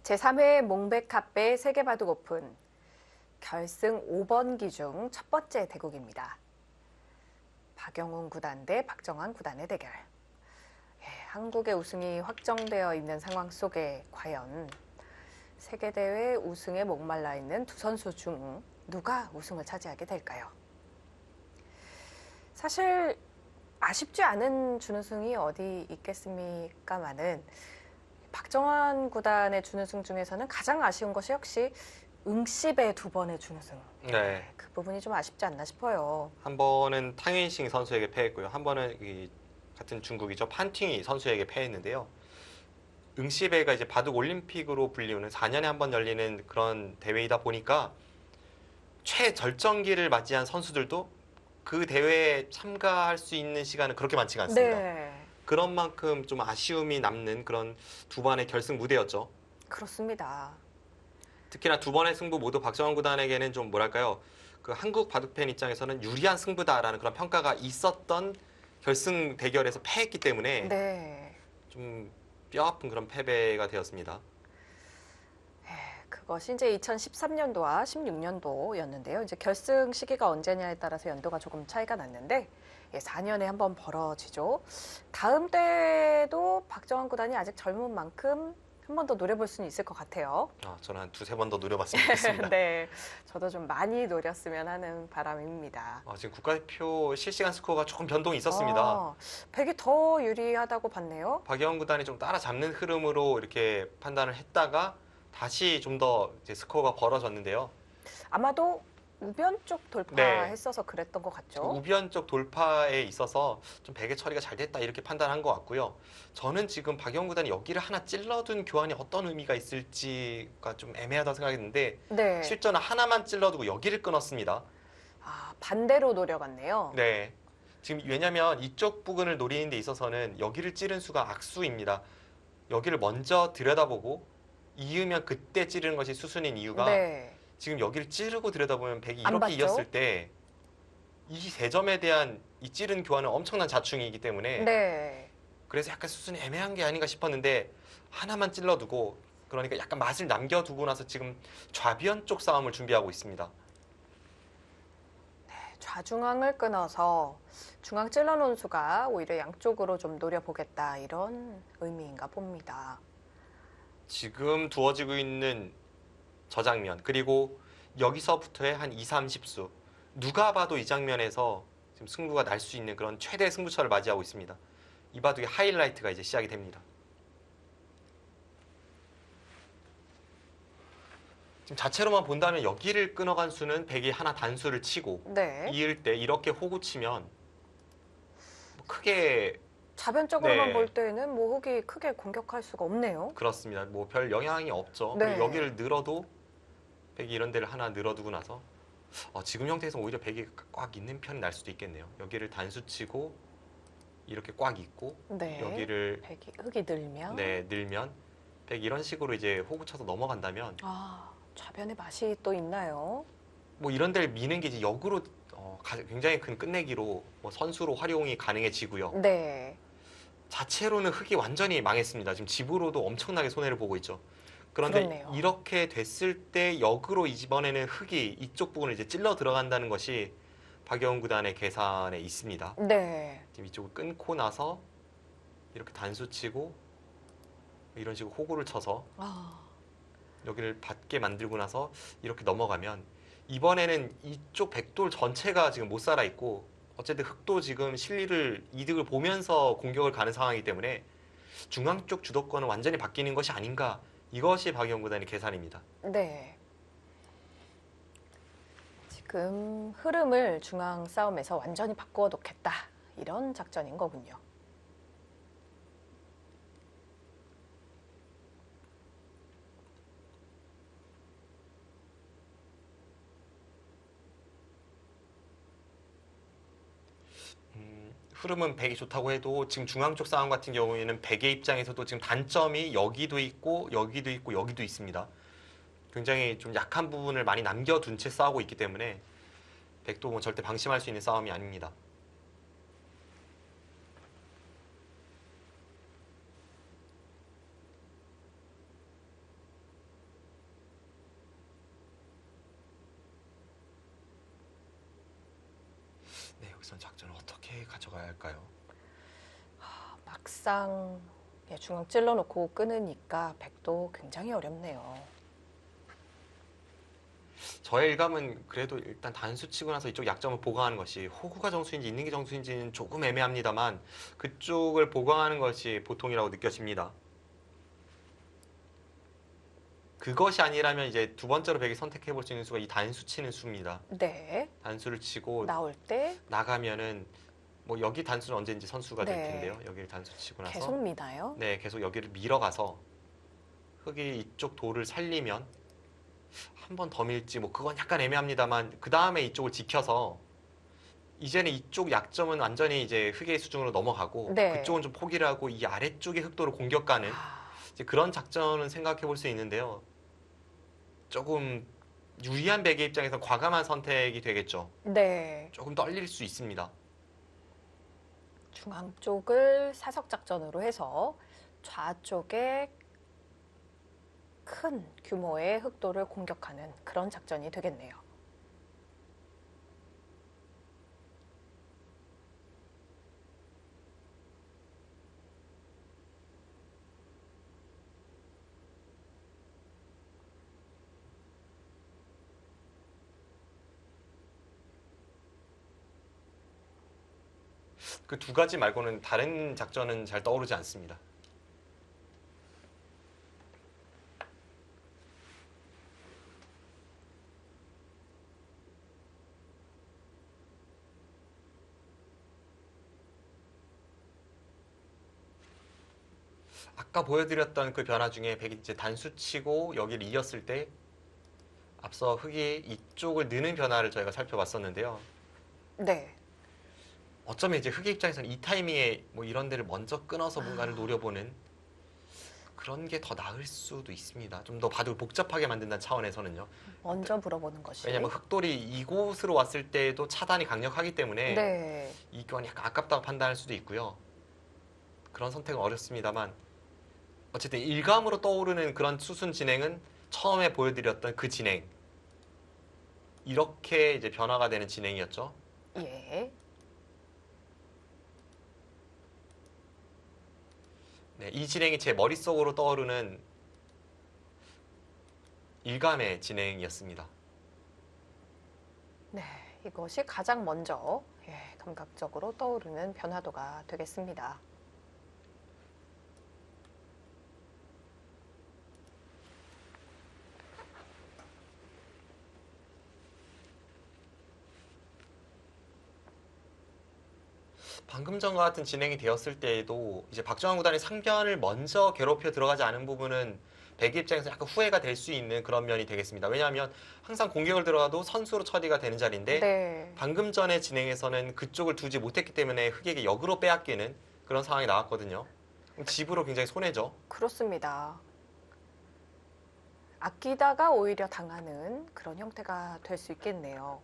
제3회 몽백카페 세계바둑 오픈 결승 5번기 중 첫 번째 대국입니다. 박영훈 구단 대 박정환 구단의 대결. 한국의 우승이 확정되어 있는 상황 속에 과연 세계대회 우승에 목말라 있는 두 선수 중 누가 우승을 차지하게 될까요? 사실 아쉽지 않은 준우승이 어디 있겠습니까마는 박정환 구단의 준우승 중에서는 가장 아쉬운 것이 역시 응시배 두 번의 준우승. 네. 그 부분이 좀 아쉽지 않나 싶어요. 한 번은 탕윈싱 선수에게 패했고요. 한 번은 같은 중국이죠. 판팅이 선수에게 패했는데요. 응시배가 이제 바둑 올림픽으로 불리우는 4년에 한 번 열리는 그런 대회이다 보니까 최절정기를 맞이한 선수들도 그 대회에 참가할 수 있는 시간은 그렇게 많지가 않습니다. 네, 그런 만큼 좀 아쉬움이 남는 그런 두 번의 결승 무대였죠. 그렇습니다. 특히나 두 번의 승부 모두 박정환 구단에게는 좀 뭐랄까요, 그 한국 바둑팬 입장에서는 유리한 승부다라는 그런 평가가 있었던 결승 대결에서 패했기 때문에 네, 좀 뼈아픈 그런 패배가 되었습니다. 그것이 이제 2013년도와 16년도였는데요. 이제 결승 시기가 언제냐에 따라서 연도가 조금 차이가 났는데 4년에 한 번 벌어지죠. 다음 때도 박정환 구단이 아직 젊은 만큼 한 번 더 노려볼 수는 있을 것 같아요. 저는 한 두세 번 더 노려봤으면 좋겠습니다. 네, 저도 좀 많이 노렸으면 하는 바람입니다. 지금 국가대표 실시간 스코어가 조금 변동이 있었습니다. 백이 더 유리하다고 봤네요. 박영훈 구단이 좀 따라잡는 흐름으로 이렇게 판단을 했다가 다시 좀 더 스코어가 벌어졌는데요. 아마도 우변 쪽 돌파했어서 그랬던 것 같죠. 우변 쪽 돌파에 있어서 좀 백의 처리가 잘 됐다 이렇게 판단한 것 같고요. 저는 지금 박영훈 구단이 여기를 하나 찔러둔 교환이 어떤 의미가 있을지가 좀 애매하다고 생각했는데 네. 실전은 하나만 찔러두고 여기를 끊었습니다. 반대로 노려갔네요. 네. 지금 왜냐면 이쪽 부근을 노리는 데 있어서는 여기를 찌른 수가 악수입니다. 여기를 먼저 들여다보고 이으면 그때 찌르는 것이 수순인 이유가 네. 지금 여기를 찌르고 들여다보면 백이 안 이렇게 봤죠? 이었을 때 이 세 점에 대한 이 찌른 교환은 엄청난 자충이기 때문에 네. 그래서 약간 수순이 애매한 게 아닌가 싶었는데 하나만 찔러두고 그러니까 약간 맛을 남겨두고 나서 지금 좌변 쪽 싸움을 준비하고 있습니다. 좌중앙을 끊어서 중앙 찔러놓은 수가 오히려 양쪽으로 좀 노려보겠다 이런 의미인가 봅니다. 지금 두어지고 있는 저 장면 그리고 여기서부터의 한 2, 30수 누가 봐도 이 장면에서 지금 승부가 날 수 있는 그런 최대 승부처를 맞이하고 있습니다. 이 바둑의 하이라이트가 이제 시작이 됩니다. 지금 자체로만 본다면 여기를 끊어간 수는 백이 하나 단수를 치고 네. 이을 때 이렇게 호구 치면 뭐 크게 좌변적으로만 네. 볼 때는 뭐 흑이 크게 공격할 수가 없네요. 그렇습니다. 뭐 별 영향이 없죠. 네. 그리고 여기를 늘어도 백이 이런 데를 하나 늘어두고 나서 지금 형태에서 오히려 백이 꽉 있는 편이 날 수도 있겠네요. 여기를 단수 치고 이렇게 꽉 있고 네. 여기를 흑이 늘면 늘면 백이 이런 식으로 이제 호구 쳐서 넘어간다면 좌변의 맛이 또 있나요? 뭐 이런 데를 미는 게 이제 역으로 굉장히 큰 끝내기로 뭐 선수로 활용이 가능해지고요. 네. 자체로는 흑이 완전히 망했습니다. 지금 집으로도 엄청나게 손해를 보고 있죠. 그런데 그렇네요. 이렇게 됐을 때 역으로 이번에는 흑이 이쪽 부분을 이제 찔러 들어간다는 것이 박영훈 구단의 계산에 있습니다. 네. 지금 이쪽을 끊고 나서 이렇게 단수 치고 이런 식으로 호구를 쳐서 여기를 받게 만들고 나서 이렇게 넘어가면 이번에는 이쪽 백돌 전체가 지금 못 살아 있고 어쨌든 흑도 지금 실리를 이득을 보면서 공격을 가는 상황이기 때문에 중앙 쪽 주도권은 완전히 바뀌는 것이 아닌가 이것이 박영훈 구단의 계산입니다. 네. 지금 흐름을 중앙 싸움에서 완전히 바꾸어 놓겠다 이런 작전인 거군요. 흐름은 백이 좋다고 해도 지금 중앙 쪽 싸움 같은 경우에는 백의 입장에서도 지금 단점이 여기도 있고 여기도 있고 여기도 있습니다. 굉장히 좀 약한 부분을 많이 남겨둔 채 싸우고 있기 때문에 백도 뭐 절대 방심할 수 있는 싸움이 아닙니다. 어떻게 가져가야 할까요? 막상 중앙 찔러놓고 끊으니까 백도 굉장히 어렵네요. 저의 일감은 그래도 일단 단수 치고 나서 이쪽 약점을 보강하는 것이 호구가 정수인지 있는 게 정수인지는 조금 애매합니다만 그쪽을 보강하는 것이 보통이라고 느껴집니다. 그것이 아니라면 이제 두 번째로 백이 선택해 볼 수 있는 수가 이 단수 치는 수입니다. 네. 단수를 치고 나올 때 나가면은 뭐 여기 단수는 언제든지 선수가 될 네. 텐데요. 여기를 단수 치고 나서 계속 미나요? 네, 계속 여기를 밀어가서 흙이 이쪽 돌을 살리면 한 번 더 밀지 뭐 그건 약간 애매합니다만 그 다음에 이쪽을 지켜서 이제는 이쪽 약점은 완전히 이제 흙의 수중으로 넘어가고 네. 그쪽은 좀 포기를 하고 이 아래쪽의 흙도를 공격가는 이제 그런 작전은 생각해 볼 수 있는데요. 조금 유리한 백의 입장에서 과감한 선택이 되겠죠. 네. 조금 떨릴 수 있습니다. 중앙 쪽을 사석 작전으로 해서 좌쪽에 큰 규모의 흑도를 공격하는 그런 작전이 되겠네요. 그 두 가지 말고는 다른 작전은 잘 떠오르지 않습니다. 아까 보여드렸던 그 변화 중에 백이 이제 단수 치고 여기를 이었을 때 앞서 흙이 이쪽을 느는 변화를 저희가 살펴봤었는데요. 네. 어쩌면 이제 흙의 입장에서는 이 타이밍에 뭐 이런 데를 먼저 끊어서 뭔가를 노려보는 그런 게 더 나을 수도 있습니다. 좀 더 바둑을 복잡하게 만든다는 차원에서는요. 먼저 물어보는 것이. 왜냐면 흙돌이 이곳으로 왔을 때도 차단이 강력하기 때문에 네. 이건 약간 아깝다고 판단할 수도 있고요. 그런 선택은 어렵습니다만 어쨌든 일감으로 떠오르는 그런 수순 진행은 처음에 보여드렸던 그 진행 이렇게 이제 변화가 되는 진행이었죠. 예. 네, 이 진행이 제 머릿속으로 떠오르는 일감의 진행이었습니다. 네. 이것이 가장 먼저 감각적으로 떠오르는 변화도가 되겠습니다. 방금 전과 같은 진행이 되었을 때에도 이제 박정환 구단이 상변을 먼저 괴롭혀 들어가지 않은 부분은 백의 입장에서 약간 후회가 될 수 있는 그런 면이 되겠습니다. 왜냐하면 항상 공격을 들어가도 선수로 처리가 되는 자리인데 네. 방금 전의 진행에서는 그쪽을 두지 못했기 때문에 흙에게 역으로 빼앗기는 그런 상황이 나왔거든요. 그럼 집으로 굉장히 손해죠. 그렇습니다. 아끼다가 오히려 당하는 그런 형태가 될 수 있겠네요.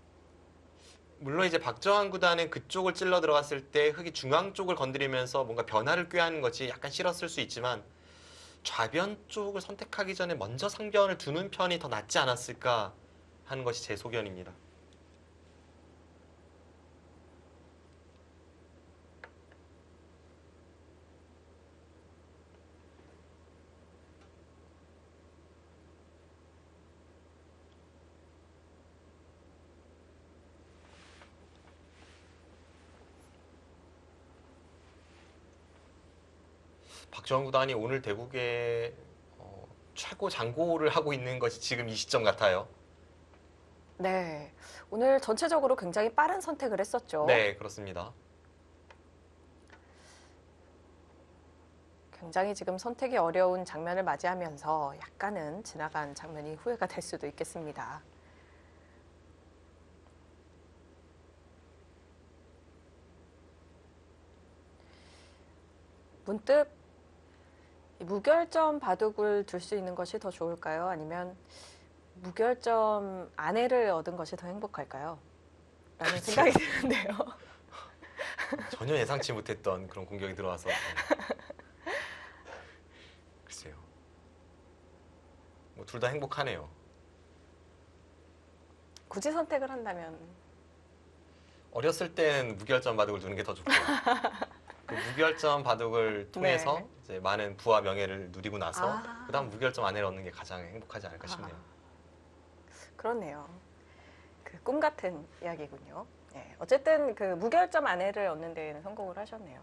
물론 이제 박정환 구단은 그쪽을 찔러 들어갔을 때 흙이 중앙 쪽을 건드리면서 뭔가 변화를 꾀하는 것이 약간 싫었을 수 있지만 좌변 쪽을 선택하기 전에 먼저 상변을 두는 편이 더 낫지 않았을까 하는 것이 제 소견입니다. 박정환 구단이 오늘 대국에 최고 장고를 하고 있는 것이 지금 이 시점 같아요. 네. 오늘 전체적으로 굉장히 빠른 선택을 했었죠. 네, 그렇습니다. 굉장히 지금 선택이 어려운 장면을 맞이하면서 약간은 지나간 장면이 후회가 될 수도 있겠습니다. 문득 무결점 바둑을 둘 수 있는 것이 더 좋을까요? 아니면 무결점 아내를 얻은 것이 더 행복할까요? 라는 생각이 드는데요. 전혀 예상치 못했던 그런 공격이 들어와서 글쎄요. 뭐 둘 다 행복하네요. 굳이 선택을 한다면 어렸을 때는 무결점 바둑을 두는 게 더 좋고요. 그 무결점 바둑을 통해서 네. 이제 많은 부와 명예를 누리고 나서 아. 그다음 무결점 아내를 얻는 게 가장 행복하지 않을까 싶네요. 그렇네요. 그 꿈 같은 이야기군요. 네, 어쨌든 그 무결점 아내를 얻는 데에는 성공을 하셨네요.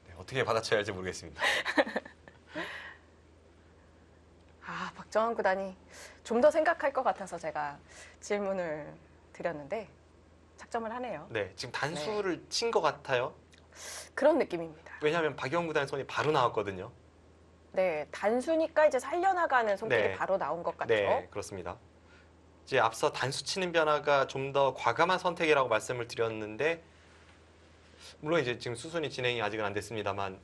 네, 어떻게 받아쳐야 할지 모르겠습니다. 아, 박정환 구단이 좀 더 생각할 것 같아서 제가 질문을 드렸는데 착점을 하네요. 네, 지금 단수를 친 것 같아요. 그런 느낌입니다. 왜냐하면 박영 구단의 손이 바로 나왔거든요. 네, 단수니까 이제 살려나가는 손길이 네. 바로 나온 것 같죠. 네, 그렇습니다. 이제 앞서 단수 치는 변화가 좀 더 과감한 선택이라고 말씀을 드렸는데 물론 이제 지금 수순이 진행이 아직은 안 됐습니다만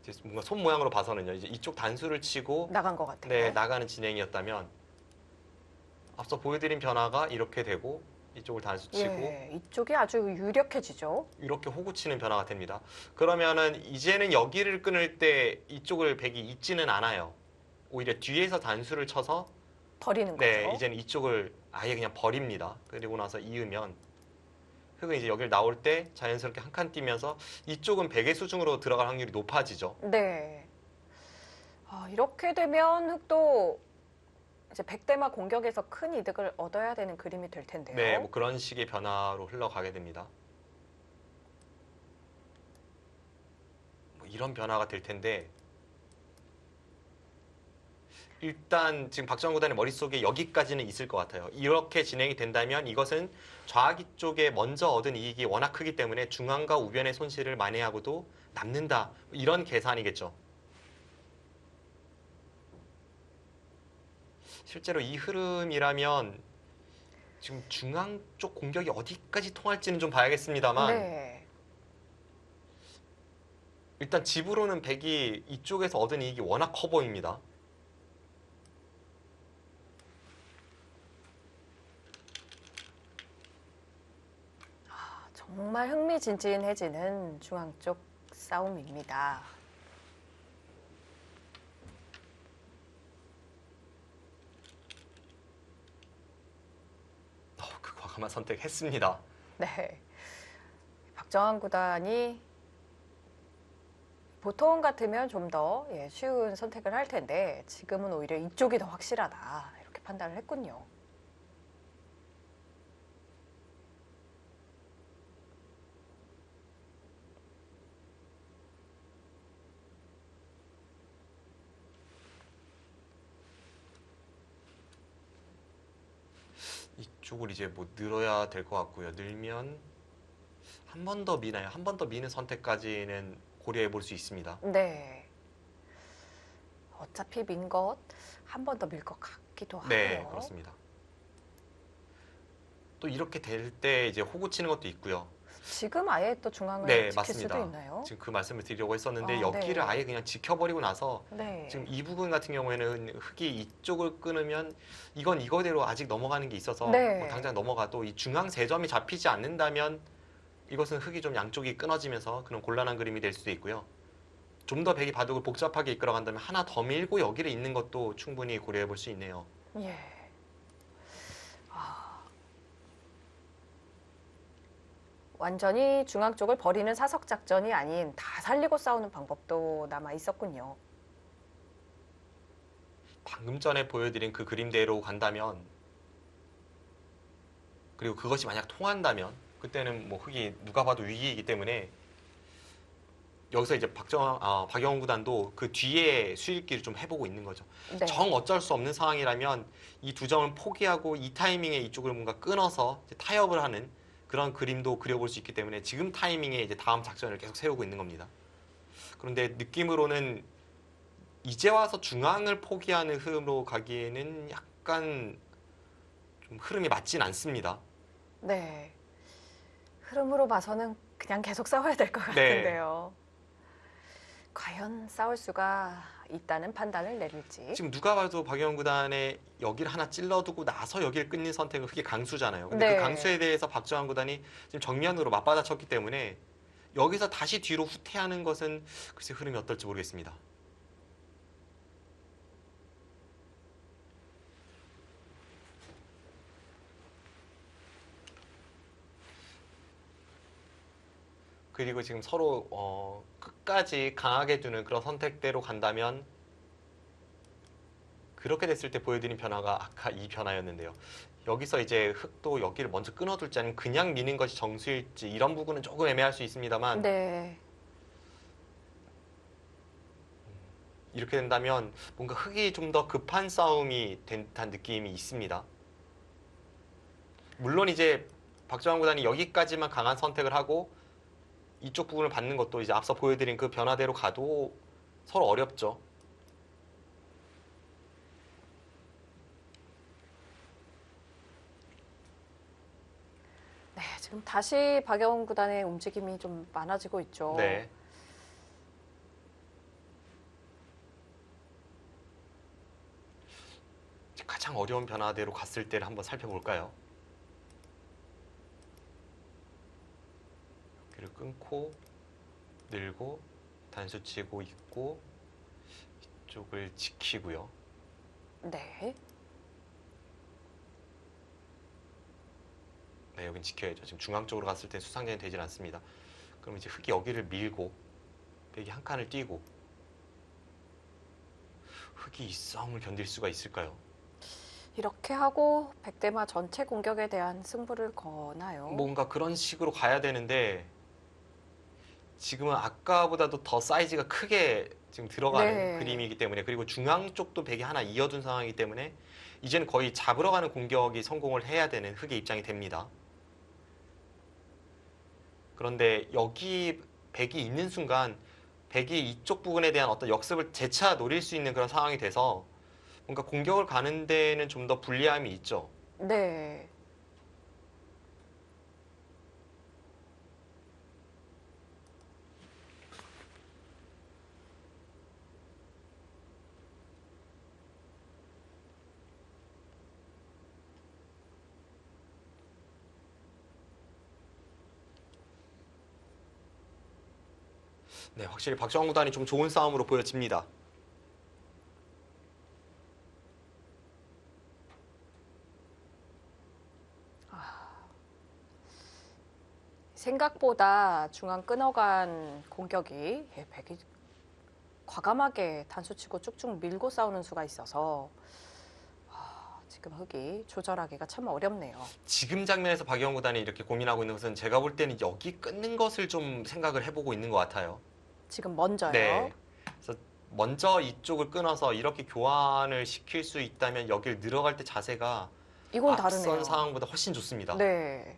이제 뭔가 손 모양으로 봐서는요. 이제 이쪽 단수를 치고 나간 것 같아요. 네, 나가는 진행이었다면 앞서 보여드린 변화가 이렇게 되고 이쪽을 단수 치고 예, 이쪽이 아주 유력해지죠. 이렇게 호구 치는 변화가 됩니다. 그러면은 이제는 여기를 끊을 때 이쪽을 백이 잊지는 않아요. 오히려 뒤에서 단수를 쳐서 버리는 네, 거죠. 이제는 이쪽을 아예 그냥 버립니다. 그리고 나서 이으면 흙은 이제 여기를 나올 때 자연스럽게 한 칸 뛰면서 이쪽은 백의 수중으로 들어갈 확률이 높아지죠. 네. 아, 이렇게 되면 흑도 이제 백대마 공격에서 큰 이득을 얻어야 되는 그림이 될 텐데요. 네, 뭐 그런 식의 변화로 흘러가게 됩니다. 뭐 이런 변화가 될 텐데 일단 지금 박정환 구단의 머릿속에 여기까지는 있을 것 같아요. 이렇게 진행이 된다면 이것은 좌하기 쪽에 먼저 얻은 이익이 워낙 크기 때문에 중앙과 우변의 손실을 만회하고도 남는다. 이런 계산이겠죠. 실제로 이 흐름이라면 지금 중앙 쪽 공격이 어디까지 통할지는 좀 봐야겠습니다만 네. 일단 집으로는 백이 이쪽에서 얻은 이익이 워낙 커 보입니다. 정말 흥미진진해지는 중앙 쪽 싸움입니다. 그 과감한 선택했습니다. 네. 박정환 구단이 보통 같으면 좀 더 쉬운 선택을 할 텐데 지금은 오히려 이쪽이 더 확실하다 이렇게 판단을 했군요. 이쪽을 이제 뭐 늘어야 될 것 같고요. 늘면 한 번 더 미나요? 한 번 더 미는 선택까지는 고려해 볼 수 있습니다. 네. 어차피 민 것 한 번 더 밀 것 같기도 하고요. 네, 그렇습니다. 또 이렇게 될 때 이제 호구 치는 것도 있고요. 지금 아예 또 중앙을 네, 지킬 맞습니다. 수도 있나요? 지금 그 말씀을 드리려고 했었는데 아, 여기를 네. 아예 그냥 지켜버리고 나서 네. 지금 이 부분 같은 경우에는 흙이 이쪽을 끊으면 이건 이거대로 아직 넘어가는 게 있어서 네. 뭐 당장 넘어가도 이 중앙 세 점이 잡히지 않는다면 이것은 흙이 좀 양쪽이 끊어지면서 그런 곤란한 그림이 될 수도 있고요. 좀 더 백이 바둑을 복잡하게 이끌어간다면 하나 더 밀고 여기를 잇는 것도 충분히 고려해 볼 수 있네요. 예. 아. 완전히 중앙 쪽을 버리는 사석 작전이 아닌 다 살리고 싸우는 방법도 남아 있었군요. 방금 전에 보여드린 그 그림대로 간다면 그리고 그것이 만약 통한다면 그때는 뭐 흙이 누가 봐도 위기이기 때문에 여기서 이제 박영훈 구단도 그 뒤에 수익기를 좀 해보고 있는 거죠. 네. 정 어쩔 수 없는 상황이라면 이 두 점을 포기하고 이 타이밍에 이쪽을 뭔가 끊어서 이제 타협을 하는 그런 그림도 그려볼 수 있기 때문에 지금 타이밍에 이제 다음 작전을 계속 세우고 있는 겁니다. 그런데 느낌으로는 이제 와서 중앙을 포기하는 흐름으로 가기에는 약간 좀 흐름이 맞진 않습니다. 네. 흐름으로 봐서는 그냥 계속 싸워야 될 것 네. 같은데요. 과연 싸울 수가 있다는 판단을 내릴지. 지금 누가 봐도 박영훈 구단의 여기를 하나 찔러두고 나서 여기를 끊는 선택은 크게 강수잖아요. 근데 네. 그 강수에 대해서 박정환 구단이 지금 정면으로 맞받아쳤기 때문에 여기서 다시 뒤로 후퇴하는 것은 글쎄 흐름이 어떨지 모르겠습니다. 그리고 지금 서로 끝까지 강하게 두는 그런 선택대로 간다면 그렇게 됐을 때 보여드린 변화가 아까 이 변화였는데요. 여기서 이제 흑도 여기를 먼저 끊어둘지 아니면 그냥 미는 것이 정수일지 이런 부분은 조금 애매할 수 있습니다만 네. 이렇게 된다면 뭔가 흑이 좀 더 급한 싸움이 된 듯한 느낌이 있습니다. 물론 이제 박정환 구단이 여기까지만 강한 선택을 하고 이쪽 부분을 받는 것도 이제 앞서 보여드린 그 변화대로 가도 서로 어렵죠. 네, 지금 다시 박영훈 구단의 움직임이 좀 많아지고 있죠. 네. 가장 어려운 변화대로 갔을 때를 한번 살펴볼까요? 여기를 끊고 늘고 단수 치고 있고 이쪽을 지키고요. 네. 네, 여긴 지켜야죠. 지금 중앙 쪽으로 갔을 때 수상전이 되질 않습니다. 그럼 이제 흑이 여기를 밀고 백이 한 칸을 띄고 흑이 이 싸움을 견딜 수가 있을까요? 이렇게 하고 백대마 전체 공격에 대한 승부를 거나요? 뭔가 그런 식으로 가야 되는데 지금은 아까보다도 더 사이즈가 크게 지금 들어가는 네. 그림이기 때문에 그리고 중앙 쪽도 백이 하나 이어둔 상황이기 때문에 이제는 거의 잡으러 가는 공격이 성공을 해야 되는 흑의 입장이 됩니다. 그런데 여기 백이 있는 순간 백이 이쪽 부분에 대한 어떤 역습을 재차 노릴 수 있는 그런 상황이 돼서 뭔가 공격을 가는 데는 좀 더 불리함이 있죠. 네. 네, 확실히 박정환 구단이 좀 좋은 싸움으로 보여집니다. 생각보다 중앙 끊어간 공격이 백이 과감하게 단수치고 쭉쭉 밀고 싸우는 수가 있어서 지금 흑이 조절하기가 참 어렵네요. 지금 장면에서 박영환 구단이 이렇게 고민하고 있는 것은 제가 볼 때는 여기 끊는 것을 좀 생각을 해보고 있는 것 같아요. 지금 먼저요. 네. 그래서 먼저 이쪽을 끊어서 이렇게 교환을 시킬 수 있다면 여길 늘어갈 때 자세가 이건 앞선 다르네요. 상황보다 훨씬 좋습니다. 네.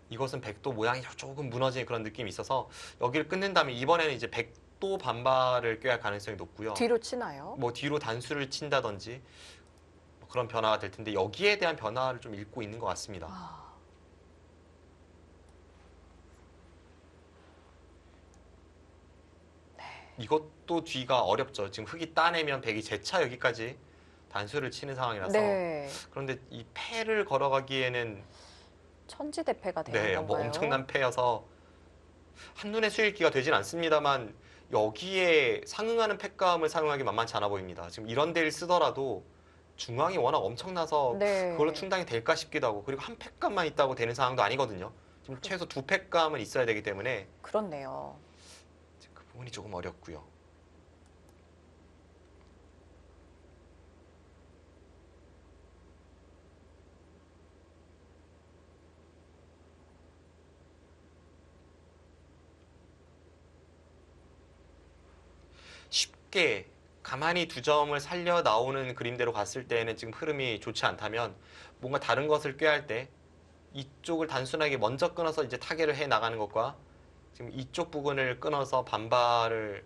이것은 백도 모양이 조금 무너지는 그런 느낌이 있어서 여기를 끊는다면 이번에는 이제 백도 반발을 꾀할 가능성이 높고요. 뒤로 치나요? 뭐 뒤로 단수를 친다든지 뭐 그런 변화가 될 텐데 여기에 대한 변화를 좀 읽고 있는 것 같습니다. 이것도 뒤가 어렵죠. 지금 흑이 따내면 백이 재차 여기까지 단수를 치는 상황이라서 네. 그런데 이 패를 걸어가기에는 천지대패가 되는 네, 뭐 건가요? 엄청난 패여서 한눈에 수일기가 되진 않습니다만 여기에 상응하는 팩감을 사용하기 만만치 않아 보입니다. 지금 이런 데를 쓰더라도 중앙이 워낙 엄청나서 네. 그걸로 충당이 될까 싶기도 하고 그리고 한 팩감만 있다고 되는 상황도 아니거든요. 지금 최소 두 팩감은 있어야 되기 때문에 그렇네요. 그 부분이 조금 어렵고요. 쉽게 가만히 두 점을 살려 나오는 그림대로 갔을 때는 지금 흐름이 좋지 않다면 뭔가 다른 것을 꾀할 때 이쪽을 단순하게 먼저 끊어서 이제 타개를 해 나가는 것과 지금 이쪽 부분을 끊어서 반발을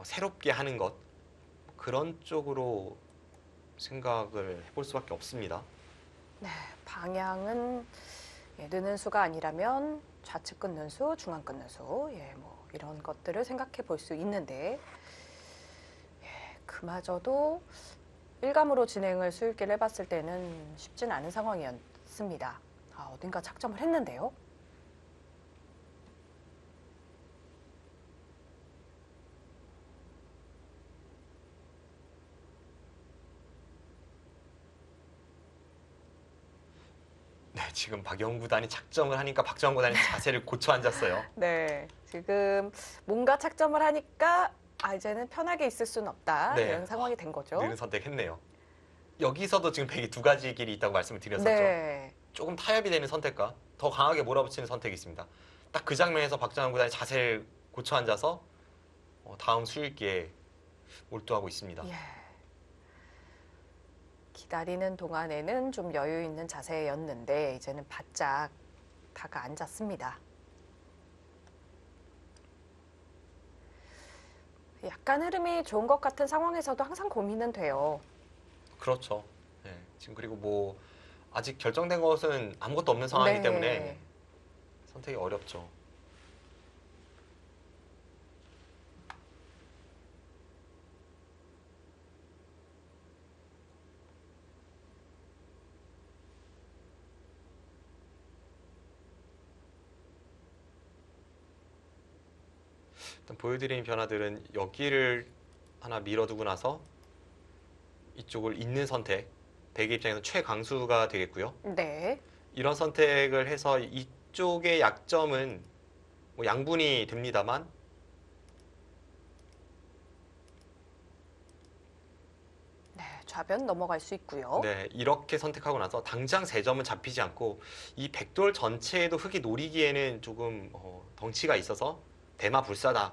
새롭게 하는 것 그런 쪽으로 생각을 해볼 수밖에 없습니다. 방향은 느는 수가 아니라면 좌측 끊는 수, 중앙 끊는 수, 뭐 이런 것들을 생각해 볼 수 있는데 그마저도 일감으로 진행을 수일기를 해봤을 때는 쉽진 않은 상황이었습니다. 어딘가 착점을 했는데요. 네, 지금 박영 구단이 작정을 하니까 박정환 구단이 자세를 고쳐 앉았어요. 네, 지금 뭔가 착점을 하니까 이제는 편하게 있을 수는 없다. 네. 이런 상황이 된 거죠. 느린 선택했네요. 여기서도 지금 백이 두 가지 길이 있다고 말씀을 드렸었죠. 네. 조금 타협이 되는 선택과 더 강하게 몰아붙이는 선택이 있습니다. 딱 그 장면에서 박정환 구단이 자세를 고쳐 앉아서 다음 수익기에 몰두하고 있습니다. 예. 기다리는 동안에는 좀 여유 있는 자세였는데 이제는 바짝 다가 앉았습니다. 약간 흐름이 좋은 것 같은 상황에서도 항상 고민은 돼요. 그렇죠. 네, 지금 그리고 뭐 아직 결정된 것은 아무것도 없는 상황이기 네. 때문에 선택이 어렵죠. 일단 보여드린 변화들은 여기를 하나 밀어두고 나서 이쪽을 잇는 선택, 백의 입장에서 최강수가 되겠고요. 네. 이런 선택을 해서 이쪽의 약점은 뭐 양분이 됩니다만 네, 좌변 넘어갈 수 있고요. 네, 이렇게 선택하고 나서 당장 3점은 잡히지 않고 이 백돌 전체에도 흙이 노리기에는 조금 덩치가 있어서 대마불사다.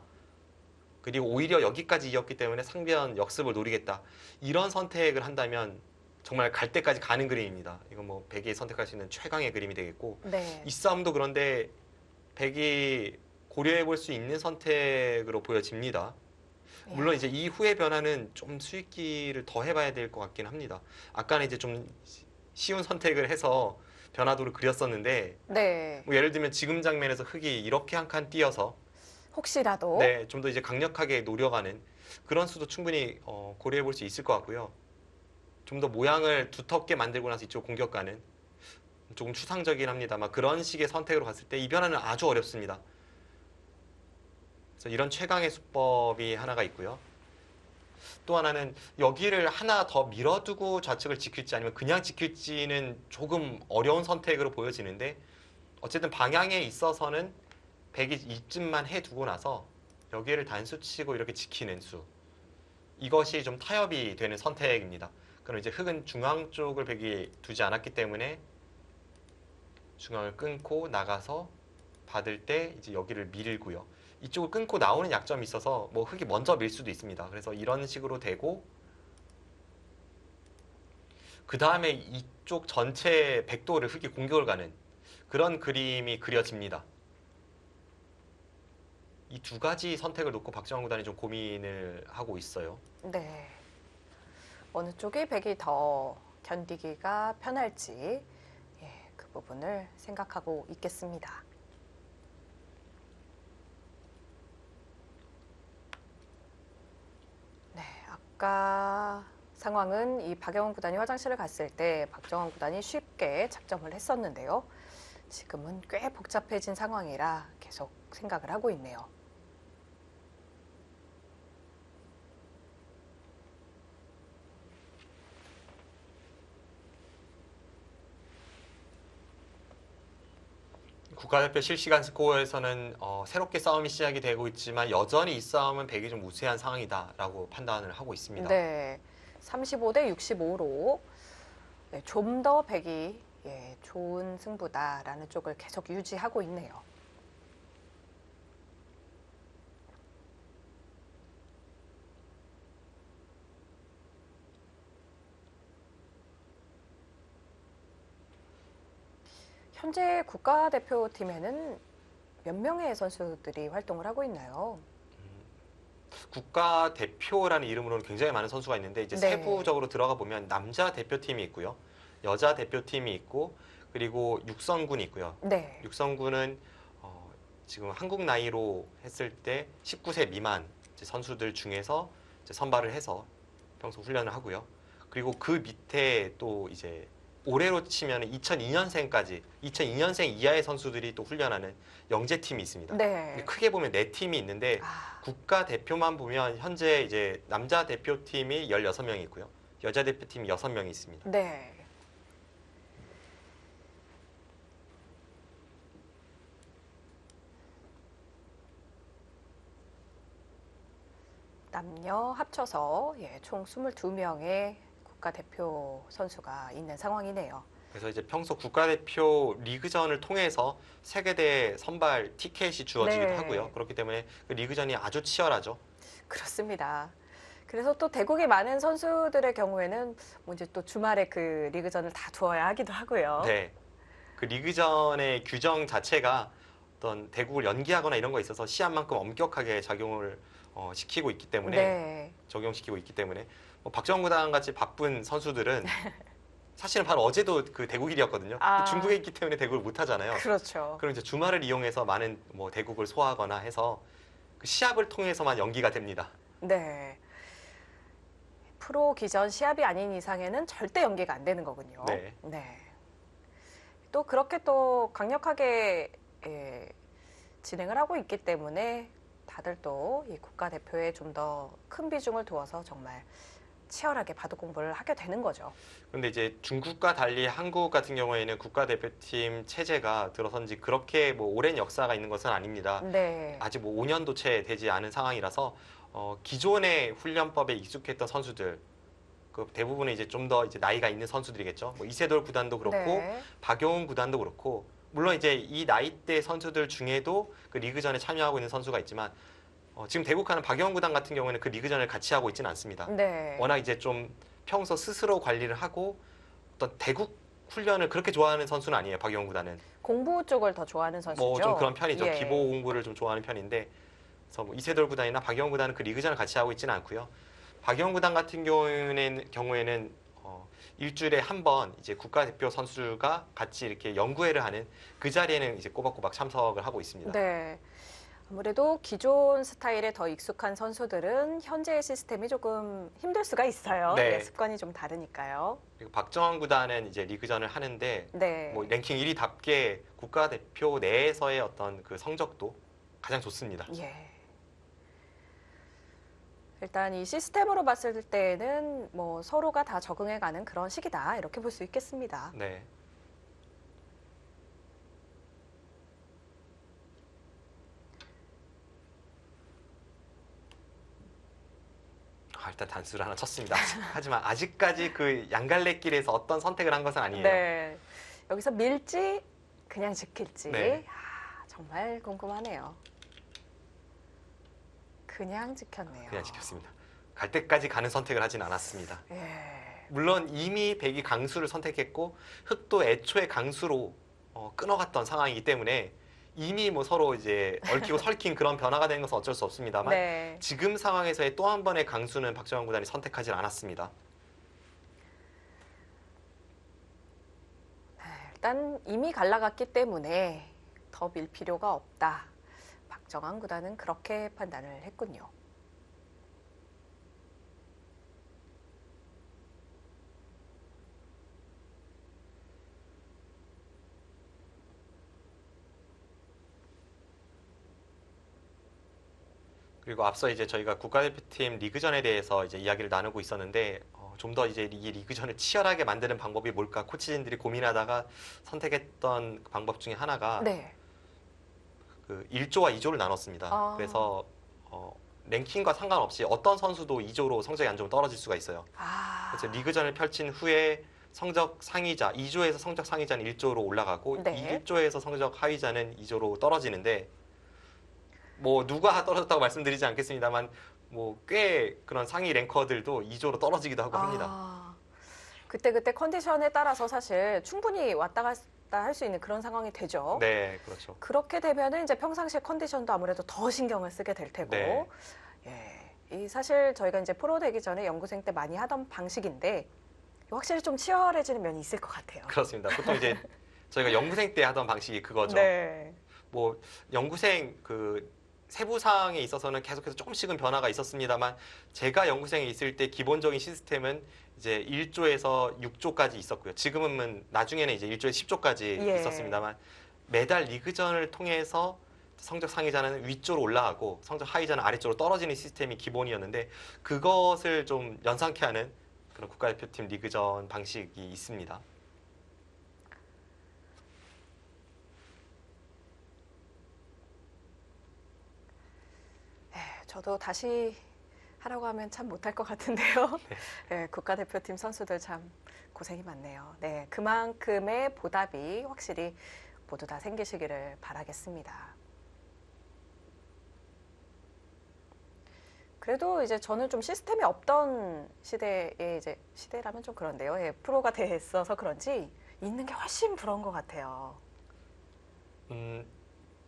그리고 오히려 여기까지 이었기 때문에 상변 역습을 노리겠다. 이런 선택을 한다면 정말 갈 때까지 가는 그림입니다. 이건 뭐 백이 선택할 수 있는 최강의 그림이 되겠고 네. 이 싸움도 그런데 백이 고려해 볼 수 있는 선택으로 보여집니다. 물론 이제 이후의 변화는 좀 수익기를 더 해봐야 될 것 같긴 합니다. 아까는 이제 좀 쉬운 선택을 해서 변화도를 그렸었는데 네. 뭐 예를 들면 지금 장면에서 흙이 이렇게 한 칸 띄어서 혹시라도 네, 좀 더 이제 강력하게 노려가는 그런 수도 충분히 고려해 볼 수 있을 것 같고요. 좀 더 모양을 두텁게 만들고 나서 이쪽 공격가는 조금 추상적이긴 합니다만 그런 식의 선택으로 갔을 때 이 변화는 아주 어렵습니다. 그래서 이런 최강의 수법이 하나가 있고요. 또 하나는 여기를 하나 더 밀어두고 좌측을 지킬지 아니면 그냥 지킬지는 조금 어려운 선택으로 보여지는데 어쨌든 방향에 있어서는 백이 이쯤만 해두고 나서 여기를 단수 치고 이렇게 지키는 수. 이것이 좀 타협이 되는 선택입니다. 그럼 이제 흙은 중앙 쪽을 백이 두지 않았기 때문에 중앙을 끊고 나가서 받을 때 이제 여기를 밀고요. 이쪽을 끊고 나오는 약점이 있어서 뭐 흙이 먼저 밀 수도 있습니다. 그래서 이런 식으로 되고 그 다음에 이쪽 전체 백도를 흙이 공격을 가는 그런 그림이 그려집니다. 이 두 가지 선택을 놓고 박정환 구단이 좀 고민을 하고 있어요. 네. 어느 쪽이 백이 더 견디기가 편할지 그 부분을 생각하고 있겠습니다. 네, 아까 상황은 이 박영훈 구단이 화장실을 갔을 때 박정환 구단이 쉽게 작점을 했었는데요. 지금은 꽤 복잡해진 상황이라 계속 생각을 하고 있네요. 국가대표 실시간 스코어에서는 새롭게 싸움이 시작이 되고 있지만 여전히 이 싸움은 백이 좀 우세한 상황이다라고 판단을 하고 있습니다. 네, 35대 65로 좀 더 백이 좋은 승부다라는 쪽을 계속 유지하고 있네요. 현재 국가대표팀에는 몇 명의 선수들이 활동을 하고 있나요? 국가대표라는 이름으로는 굉장히 많은 선수가 있는데 이제 네. 세부적으로 들어가 보면 남자 대표팀이 있고요. 여자 대표팀이 있고 그리고 육성군이 있고요. 네. 육성군은 지금 한국 나이로 했을 때 19세 미만 이제 선수들 중에서 이제 선발을 해서 평소 훈련을 하고요. 그리고 그 밑에 또 이제 올해로 치면 2002년생까지 2002년생 이하의 선수들이 또 훈련하는 영재팀이 있습니다. 네. 크게 보면 4팀이 있는데 국가 대표만 보면 현재 이제 남자 대표팀이 16명이 있고요. 여자 대표팀이 6명이 있습니다. 네. 남녀 합쳐서 총 22명의 국가대표 선수가 있는 상황이네요. 그래서 이제 평소 국가대표 리그전을 통해서 세계대 선발 티켓이 주어지기도 네. 하고요. 그렇기 때문에 그 리그전이 아주 치열하죠. 그렇습니다. 그래서 또 대국이 많은 선수들의 경우에는 뭐 이제 또 주말에 그 리그전을 다 두어야 하기도 하고요. 네. 그 리그전의 규정 자체가 어떤 대국을 연기하거나 이런 거 있어서 시합만큼 엄격하게 작용을 시키고 있기 때문에 네. 적용시키고 있기 때문에 뭐 박정구 단 같이 바쁜 선수들은 사실은 바로 어제도 그 대국일이었거든요. 아. 중국에 있기 때문에 대국을 못 하잖아요. 그렇죠. 그럼 이제 주말을 이용해서 많은 뭐 대국을 소화하거나 해서 그 시합을 통해서만 연기가 됩니다. 네. 프로 기전 시합이 아닌 이상에는 절대 연기가 안 되는 거군요. 네. 네. 또 그렇게 또 강력하게 진행을 하고 있기 때문에 다들 또 이 국가대표에 좀 더 큰 비중을 두어서 정말 치열하게 바둑 공부를 하게 되는 거죠. 근데 이제 중국과 달리 한국 같은 경우에는 국가대표팀 체제가 들어선 지 그렇게 뭐 오랜 역사가 있는 것은 아닙니다. 네. 아직 뭐 5년도 채 되지 않은 상황이라서 기존의 훈련법에 익숙했던 선수들 그 대부분은 이제 좀 더 이제 나이가 있는 선수들이겠죠. 뭐 이세돌 구단도 그렇고 네. 박용훈 구단도 그렇고 물론 이제 이 나이대 선수들 중에도 그 리그전에 참여하고 있는 선수가 있지만 지금 대국하는 박용훈 구단 같은 경우에는 그 리그전을 같이 하고 있지는 않습니다. 네. 워낙 이제 좀 평소 스스로 관리를 하고 어떤 대국 훈련을 그렇게 좋아하는 선수는 아니에요. 박용훈 구단은 공부 쪽을 더 좋아하는 선수죠. 뭐 좀 그런 편이죠. 예. 기보 공부를 좀 좋아하는 편인데 그래서 뭐 이세돌 구단이나 박용훈 구단은 그 리그전을 같이 하고 있지는 않고요. 박용훈 구단 같은 경우에는 일주일에 한 번 이제 국가대표 선수가 같이 이렇게 연구회를 하는 그 자리에는 이제 꼬박꼬박 참석을 하고 있습니다. 네. 아무래도 기존 스타일에 더 익숙한 선수들은 현재의 시스템이 조금 힘들 수가 있어요. 네. 습관이 좀 다르니까요. 그리고 박정환 구단은 이제 리그전을 하는데 네. 뭐 랭킹 1위답게 국가대표 내에서의 어떤 그 성적도 가장 좋습니다. 예. 일단 이 시스템으로 봤을 때는 뭐 서로가 다 적응해가는 그런 시기다 이렇게 볼 수 있겠습니다. 네. 일단 단수를 하나 쳤습니다. 하지만 아직까지 그 양갈래길에서 어떤 선택을 한 것은 아니에요. 네. 여기서 밀지 그냥 지킬지 네. 정말 궁금하네요. 그냥 지켰네요. 그냥 지켰습니다. 갈 때까지 가는 선택을 하진 않았습니다. 예. 물론 이미 백이 강수를 선택했고 흑도 애초에 강수로 끊어갔던 상황이기 때문에 이미 뭐 서로 이제 얽히고 설킨 그런 변화가 되는 것은 어쩔 수 없습니다만 네. 지금 상황에서의 또 한 번의 강수는 박정환 구단이 선택하지 않았습니다. 일단 이미 갈라갔기 때문에 더 밀 필요가 없다. 박정환 구단은 그렇게 판단을 했군요. 그리고 앞서 이제 저희가 국가대표팀 리그전에 대해서 이제 이야기를 나누고 있었는데 좀 더 이제 이 리그전을 치열하게 만드는 방법이 뭘까 코치진들이 고민하다가 선택했던 그 방법 중에 하나가 네. 그 1조와 2조를 나눴습니다. 아. 그래서 랭킹과 상관없이 어떤 선수도 2조로 성적이 안 좋으면 떨어질 수가 있어요. 그래서 리그전을 펼친 후에 성적 상위자, 2조에서 성적 상위자는 1조로 올라가고 네. 1조에서 성적 하위자는 2조로 떨어지는데 뭐 누가 떨어졌다고 말씀드리지 않겠습니다만 뭐 꽤 그런 상위 랭커들도 2조로 떨어지기도 하고 합니다. 그때 컨디션에 따라서 사실 충분히 왔다 갔다 할 수 있는 그런 상황이 되죠. 네, 그렇죠. 그렇게 되면은 이제 평상시에 컨디션도 아무래도 더 신경을 쓰게 될 테고. 네. 예. 이 사실 저희가 이제 프로 되기 전에 연구생 때 많이 하던 방식인데 확실히 좀 치열해지는 면이 있을 것 같아요. 그렇습니다. 보통 이제 저희가 연구생 때 하던 방식이 그거죠. 네. 뭐 연구생 그 세부 사항에 있어서는 계속해서 조금씩은 변화가 있었습니다만 제가 연구생에 있을 때 기본적인 시스템은 이제 1조에서 6조까지 있었고요. 지금은 나중에는 이제 1조에서 10조까지 예. 있었습니다만 매달 리그전을 통해서 성적 상위자는 위쪽으로 올라가고 성적 하위자는 아래쪽으로 떨어지는 시스템이 기본이었는데 그것을 좀 연상케 하는 그런 국가대표팀 리그전 방식이 있습니다. 저도 다시 하라고 하면 참 못할 것 같은데요. 네. 네, 국가대표팀 선수들 참 고생이 많네요. 네, 그만큼의 보답이 확실히 모두 다 생기시기를 바라겠습니다. 그래도 이제 저는 좀 시스템이 없던 시대에 이제 시대라면 좀 그런데요. 예, 프로가 됐어서 그런지 있는 게 훨씬 부러운 것 같아요.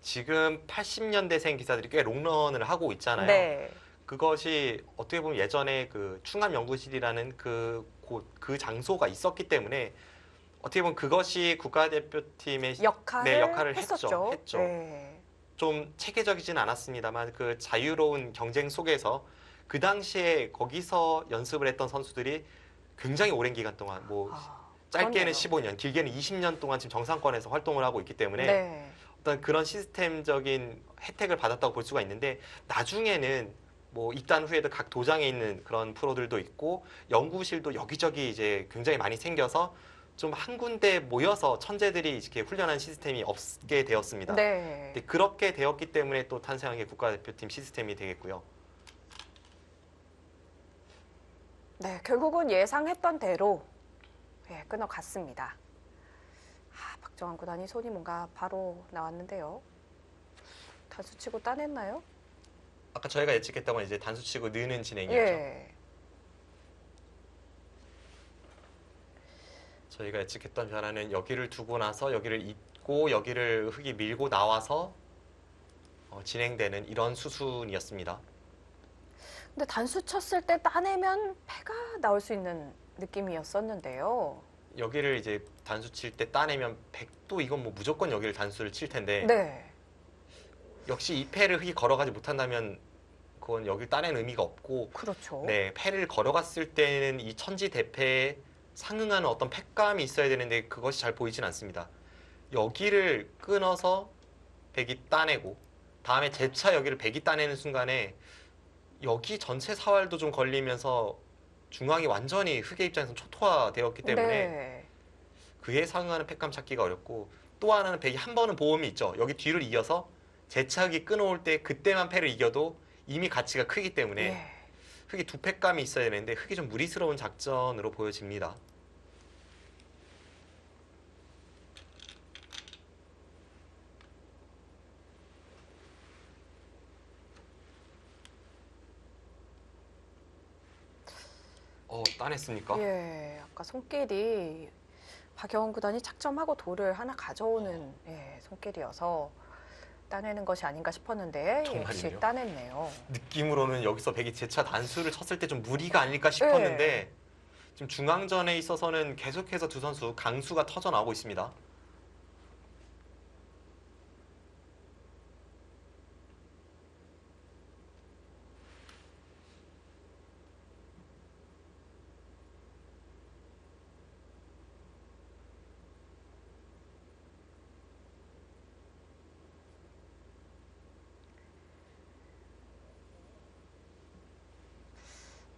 지금 80년대생 기사들이 꽤 롱런을 하고 있잖아요. 네, 그것이 어떻게 보면 예전에 그 충암연구실이라는 그 장소가 있었기 때문에 어떻게 보면 그것이 국가대표팀의 네, 역할을 했었죠. 했죠. 네, 좀 체계적이진 않았습니다만 그 자유로운 경쟁 속에서 그 당시에 거기서 연습을 했던 선수들이 굉장히 오랜 기간 동안 뭐 짧게는 그렇네요. 15년, 길게는 20년 동안 지금 정상권에서 활동을 하고 있기 때문에 네, 어떤 그런 시스템적인 혜택을 받았다고 볼 수가 있는데 나중에는 뭐 입단 후에도 각 도장에 있는 그런 프로들도 있고 연구실도 여기저기 이제 굉장히 많이 생겨서 좀 한 군데 모여서 천재들이 이렇게 훈련한 시스템이 없게 되었습니다. 네. 근데 그렇게 되었기 때문에 또 탄생한 게 국가대표팀 시스템이 되겠고요. 네, 결국은 예상했던 대로 예, 끊어갔습니다. 박정환 구단이 손이 뭔가 바로 나왔는데요. 단수 치고 따냈나요? 아까 저희가 예측했던 건 이제 단수 치고 느는 진행이었죠. 예. 저희가 예측했던 변화는 여기를 두고 나서 여기를 잇고 여기를 흙이 밀고 나와서 진행되는 이런 수순이었습니다. 근데 단수 쳤을 때 따내면 패가 나올 수 있는 느낌이었었는데요. 여기를 이제 단수 칠 때 따내면 100도 이건 뭐 무조건 여기를 단수를 칠 텐데 네. 역시 이 패를 흙이 걸어가지 못한다면 그건 여기를 따낸 의미가 없고 그렇죠. 네, 패를 걸어갔을 때는 이 천지대패에 상응하는 어떤 패감이 있어야 되는데 그것이 잘 보이진 않습니다. 여기를 끊어서 백이 따내고 다음에 재차 여기를 백이 따내는 순간에 여기 전체 사활도 좀 걸리면서 중앙이 완전히 흙의 입장에서 초토화되었기 때문에 네. 그에 상응하는 패감 찾기가 어렵고 또 하나는 백이 한 번은 보험이 있죠. 여기 뒤를 이어서 재차 흙이 끊어올 때 그때만 패를 이겨도 이미 가치가 크기 때문에 예. 흙이 두 패감이 있어야 되는데 흙이 좀 무리스러운 작전으로 보여집니다. 따냈습니까? 예. 아까 손길이 박영훈 구단이 착점하고 돌을 하나 가져오는 예, 손길이어서 따내는 것이 아닌가 싶었는데 역시 정말요? 따냈네요. 느낌으로는 여기서 백이 재차 단수를 쳤을 때 좀 무리가 아닐까 싶었는데 지금 중앙전에 있어서는 계속해서 두 선수 강수가 터져 나오고 있습니다.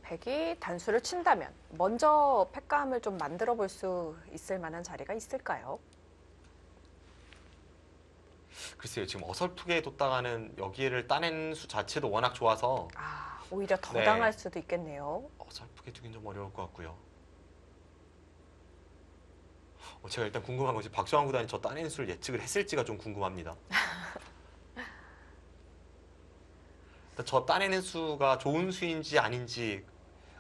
백이 단수를 친다면 먼저 패감을 좀 만들어 볼 수 있을 만한 자리가 있을까요? 글쎄요, 지금 어설프게 뒀다가는 여기를 따낸 수 자체도 워낙 좋아서 오히려 더 네. 당할 수도 있겠네요. 어설프게 두긴 좀 어려울 것 같고요. 제가 일단 궁금한 것이 박정환 구단이 저 따내는 수를 예측을 했을지가 좀 궁금합니다. 일단 저 따내는 수가 좋은 수인지 아닌지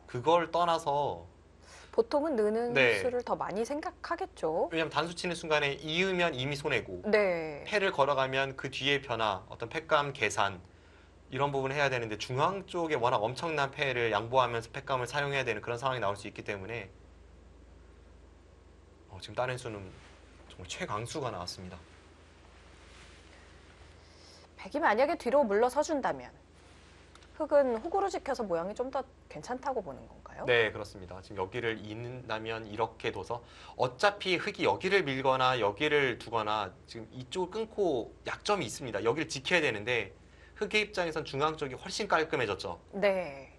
그걸 떠나서 보통은 느는 네. 수를 더 많이 생각하겠죠. 왜냐면 단수 치는 순간에 이으면 이미 손해고 네. 패를 걸어가면 그 뒤에 변화, 어떤 패감 계산 이런 부분을 해야 되는데 중앙 쪽에 워낙 엄청난 패를 양보하면서 패감을 사용해야 되는 그런 상황이 나올 수 있기 때문에 지금 따낸 수는 정말 최강수가 나왔습니다. 백이 만약에 뒤로 물러서 준다면 흙은 흙으로 지켜서 모양이 좀 더 괜찮다고 보는 건가요? 네, 그렇습니다. 지금 여기를 잇는다면 이렇게 둬서 어차피 흙이 여기를 밀거나 여기를 두거나 지금 이쪽을 끊고 약점이 있습니다. 여기를 지켜야 되는데 흙의 입장에선 중앙 쪽이 훨씬 깔끔해졌죠. 네.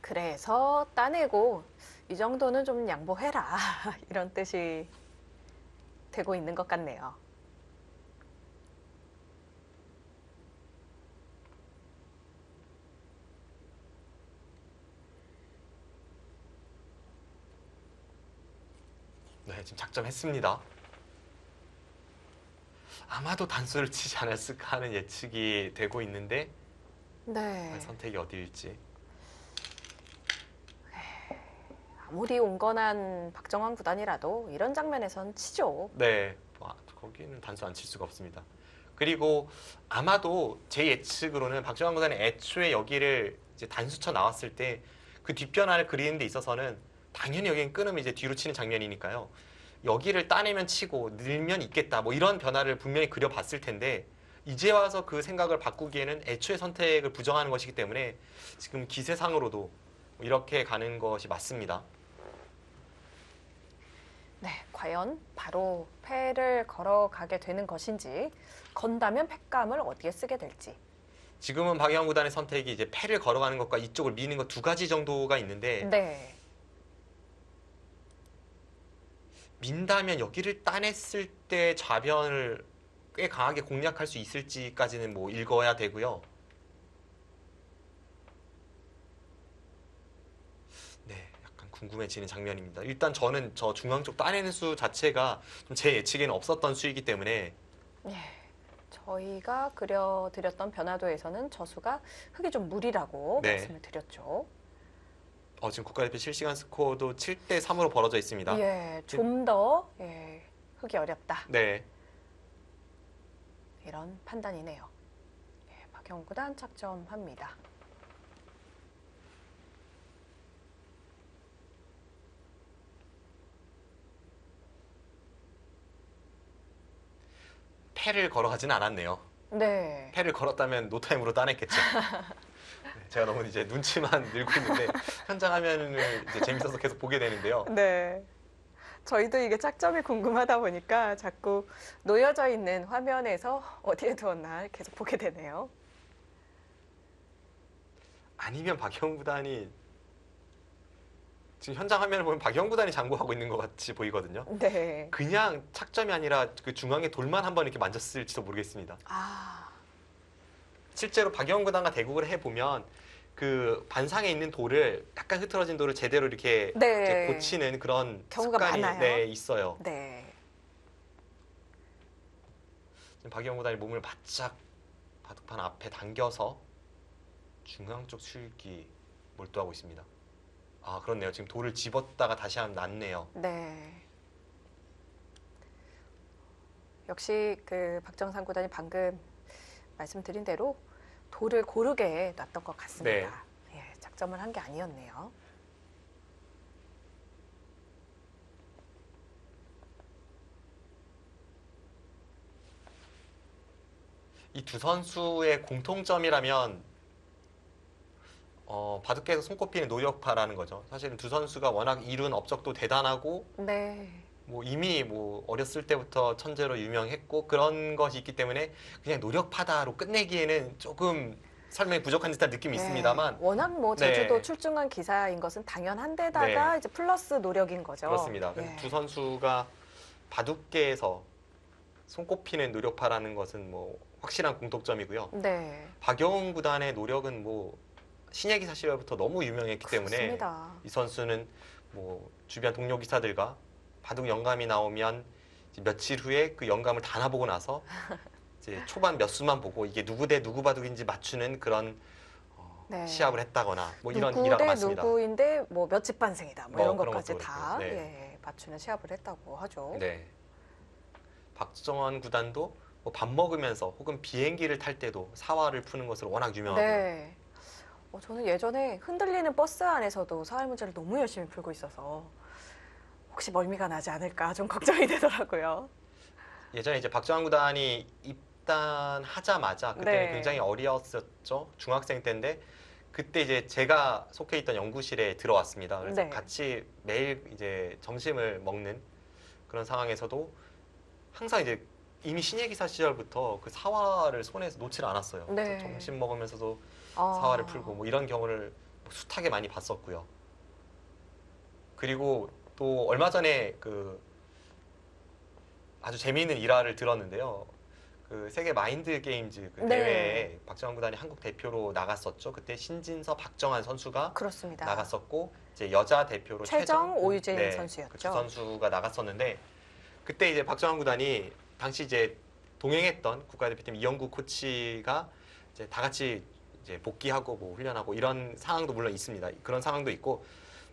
그래서 따내고 이 정도는 좀 양보해라 이런 뜻이 되고 있는 것 같네요. 네, 지금 작정했습니다. 아마도 단수를 치지 않았을까 하는 예측이 되고 있는데 네. 선택이 어디일지. 아무리 온건한 박정환 구단이라도 이런 장면에선 치죠. 네, 거기는 단수 안 칠 수가 없습니다. 그리고 아마도 제 예측으로는 박정환 구단이 애초에 여기를 이제 단수 쳐 나왔을 때 그 뒷변화를 그리는 데 있어서는 당연히 여기는 끊으면 이제 뒤로 치는 장면이니까요. 여기를 따내면 치고 늘면 있겠다. 뭐 이런 변화를 분명히 그려봤을 텐데 이제 와서 그 생각을 바꾸기에는 애초에 선택을 부정하는 것이기 때문에 지금 기세상으로도 이렇게 가는 것이 맞습니다. 네, 과연 바로 패를 걸어가게 되는 것인지, 건다면 패감을 어디에 쓰게 될지. 지금은 박영환 구단의 선택이 이제 패를 걸어가는 것과 이쪽을 미는 것 두 가지 정도가 있는데 네. 민다면 여기를 따냈을 때 좌변을 꽤 강하게 공략할 수 있을지까지는 뭐 읽어야 되고요. 네, 약간 궁금해지는 장면입니다. 일단 저는 저 중앙 쪽 따내는 수 자체가 좀 제 예측에는 없었던 수이기 때문에 예. 저희가 그려드렸던 변화도에서는 저 수가 흙이 좀 무리라고 네. 말씀을 드렸죠. 지금 국가대표 실시간 스코어도 7대 3으로 벌어져 있습니다. 예, 좀 더 흙이 어렵다. 네. 이런 판단이네요. 예, 박영훈 구단 착점합니다. 패를 걸어가진 않았네요. 네. 패를 걸었다면 노타임으로 따냈겠죠. 네, 제가 너무 이제 눈치만 늘고 있는데 현장 화면을 이제 재밌어서 계속 보게 되는데요. 네. 저희도 이게 착점이 궁금하다 보니까 자꾸 놓여져 있는 화면에서 어디에 두었나 계속 보게 되네요. 아니면 박영 구단이 지금 현장 화면을 보면 박영 구단이 장구하고 있는 것 같이 보이거든요. 네. 그냥 착점이 아니라 그 중앙에 돌만 한번 이렇게 만졌을지도 모르겠습니다. 아, 실제로 박영 구단과 대국을 해보면 그 반상에 있는 돌을 약간 흐트러진 돌을 제대로 이렇게 네. 이제 고치는 그런 경우가 습관이 많아요. 네, 있어요. 네. 지금 박영 구단이 몸을 바짝 바둑판 앞에 당겨서 중앙 쪽 출기 몰두하고 있습니다. 아, 그렇네요. 지금 돌을 집었다가 다시 한번 놨네요. 네. 역시 그 박정상 구단이 방금 말씀드린 대로 돌을 고르게 놨던 것 같습니다. 예, 작점을 한 게 아니었네요. 이 두 선수의 공통점이라면 바둑계에서 손꼽히는 노력파라는 거죠. 사실은 두 선수가 워낙 이룬 업적도 대단하고 네. 뭐 이미 뭐 어렸을 때부터 천재로 유명했고 그런 것이 있기 때문에 그냥 노력파다로 끝내기에는 조금 설명이 부족한 듯한 느낌이 네. 있습니다만 워낙 뭐 제주도 네. 출중한 기사인 것은 당연한 데다가 이제 플러스 노력인 거죠. 그렇습니다. 예. 두 선수가 바둑계에서 손꼽히는 노력파라는 것은 뭐 확실한 공통점이고요. 네. 박영훈 구단의 노력은 뭐 신예기사 시절부터 너무 유명했기 때문에 그렇습니다. 이 선수는 뭐 주변 동료 기사들과 바둑 영감이 나오면 이제 며칠 후에 그 영감을 다 놔보고 나서 이제 초반 몇 수만 보고 이게 누구 대 누구 바둑인지 맞추는 그런 네. 시합을 했다거나 뭐 이런 누구 일화가 대 많습니다. 누구인데 뭐 몇집 반생이다 뭐 뭐 이런 그런 것까지 것도 다 그렇고요. 예, 맞추는 시합을 했다고 하죠. 네. 박정환 구단도 뭐 밥 먹으면서 혹은 비행기를 탈 때도 사활을 푸는 것으로 워낙 유명하고요. 네. 저는 예전에 흔들리는 버스 안에서도 사활 문제를 너무 열심히 풀고 있어서 혹시 멀미가 나지 않을까 좀 걱정이 되더라고요. 예전에 이제 박정환 구단이 입단하자마자 그때는 네. 굉장히 어리었었죠. 중학생 때인데 그때 이제 제가 속해 있던 연구실에 들어왔습니다. 그래서 네. 같이 매일 이제 점심을 먹는 그런 상황에서도 항상 이제 이미 신예기사 시절부터 그 사활을 손에서 놓질 않았어요. 네. 그래서 점심 먹으면서도 아. 사활을 풀고 뭐 이런 경우를 숱하게 많이 봤었고요. 그리고 또 얼마 전에 그 아주 재미있는 일화를 들었는데요. 그 세계 마인드 게임즈 그 네. 대회에 박정환 구단이 한국 대표로 나갔었죠. 그때 신진서, 박정환 선수가 그렇습니다. 나갔었고 이제 여자 대표로 최정 오유진 네, 선수였죠. 그 선수가 나갔었는데 그때 이제 박정환 구단이 당시 이제 동행했던 국가대표팀 이영구 코치가 이제 다 같이 이제 복귀하고 뭐 훈련하고 이런 상황도 물론 있습니다. 그런 상황도 있고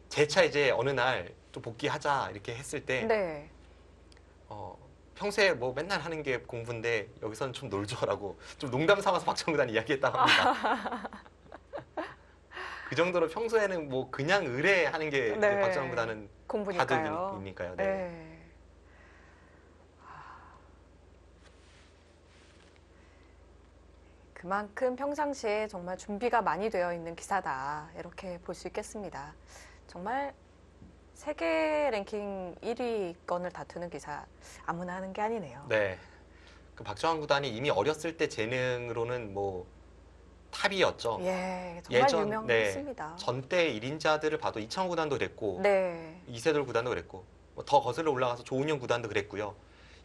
재차 이제 어느 날 또 복귀하자 이렇게 했을 때 네. 평소에 뭐 맨날 하는 게 공부인데 여기서는 좀 놀죠라고 좀 농담 삼아서 박정환 구단이 이야기했다고 합니다. 그 정도로 평소에는 뭐 그냥 의뢰하는 게 이제 네. 박정환 구단은 공부니까요. 바둑이니까요. 네. 네. 그만큼 평상시에 정말 준비가 많이 되어 있는 기사다. 이렇게 볼 수 있겠습니다. 정말 세계 랭킹 1위권을 다투는 기사 아무나 하는 게 아니네요. 네. 그 박정환 구단이 이미 어렸을 때 재능으로는 뭐 탑이었죠. 예, 정말 예전, 유명했습니다. 전때 1인자들을 봐도 이창호 구단도 그랬고 네. 이세돌 구단도 그랬고 뭐더 거슬러 올라가서 조은영 구단도 그랬고요.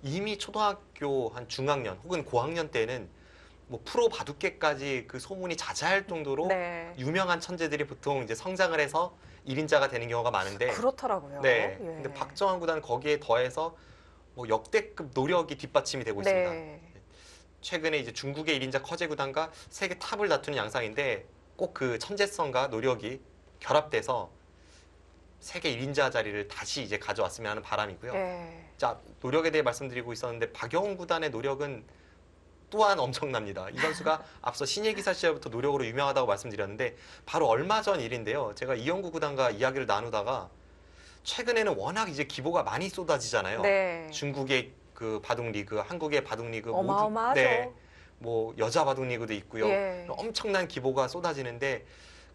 이미 초등학교 한 중학년 혹은 고학년 때는 뭐 프로 바둑계까지 그 소문이 자자할 정도로 네. 유명한 천재들이 보통 이제 성장을 해서 1인자가 되는 경우가 많은데 그렇더라고요. 네. 예. 근데 박정환 구단은 거기에 더해서 뭐 역대급 노력이 뒷받침이 되고 있습니다. 네. 최근에 이제 중국의 1인자 커제 구단과 세계 탑을 다투는 양상인데 꼭 그 천재성과 노력이 결합돼서 세계 1인자 자리를 다시 이제 가져왔으면 하는 바람이고요. 예. 자, 노력에 대해 말씀드리고 있었는데 박영훈 구단의 노력은 또한 엄청납니다. 이 선수가 앞서 신예기사 시절부터 노력으로 유명하다고 말씀드렸는데 바로 얼마 전 일인데요. 제가 이영구 구단과 이야기를 나누다가 최근에는 워낙 이제 기보가 많이 쏟아지잖아요. 네. 중국의 그 바둑 리그, 한국의 바둑 리그 모두 어마어마하죠. 네, 뭐 여자 바둑 리그도 있고요. 예. 엄청난 기보가 쏟아지는데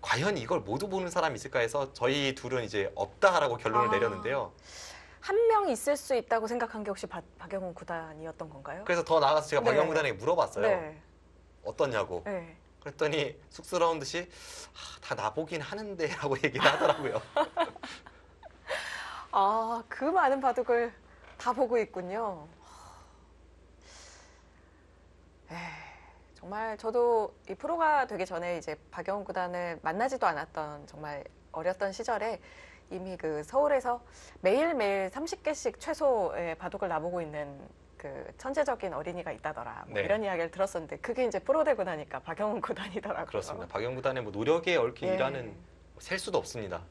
과연 이걸 모두 보는 사람이 있을까 해서 저희 둘은 이제 없다라고 결론을 아. 내렸는데요. 한 명 있을 수 있다고 생각한 게 혹시 박영훈 구단이었던 건가요? 그래서 더 나아가서 제가 네. 박영훈 구단에게 물어봤어요. 네. 어떠냐고. 네. 그랬더니 쑥스러운 듯이 다 나보긴 하는데라고 얘기를 하더라고요. 아, 그 많은 바둑을 다 보고 있군요. 에이, 정말 저도 이 프로가 되기 전에 이제 박영훈 구단을 만나지도 않았던 정말 어렸던 시절에 이미 그 서울에서 매일매일 30개씩 최소의 바둑을 나보고 있는 그 천재적인 어린이가 있다더라. 뭐 네. 이런 이야기를 들었었는데 그게 이제 프로 되고 나니까 박영훈 구단이더라고요. 그렇습니다. 박영훈 구단의 뭐 노력에 얽힌 예. 일화는 셀 수도 없습니다.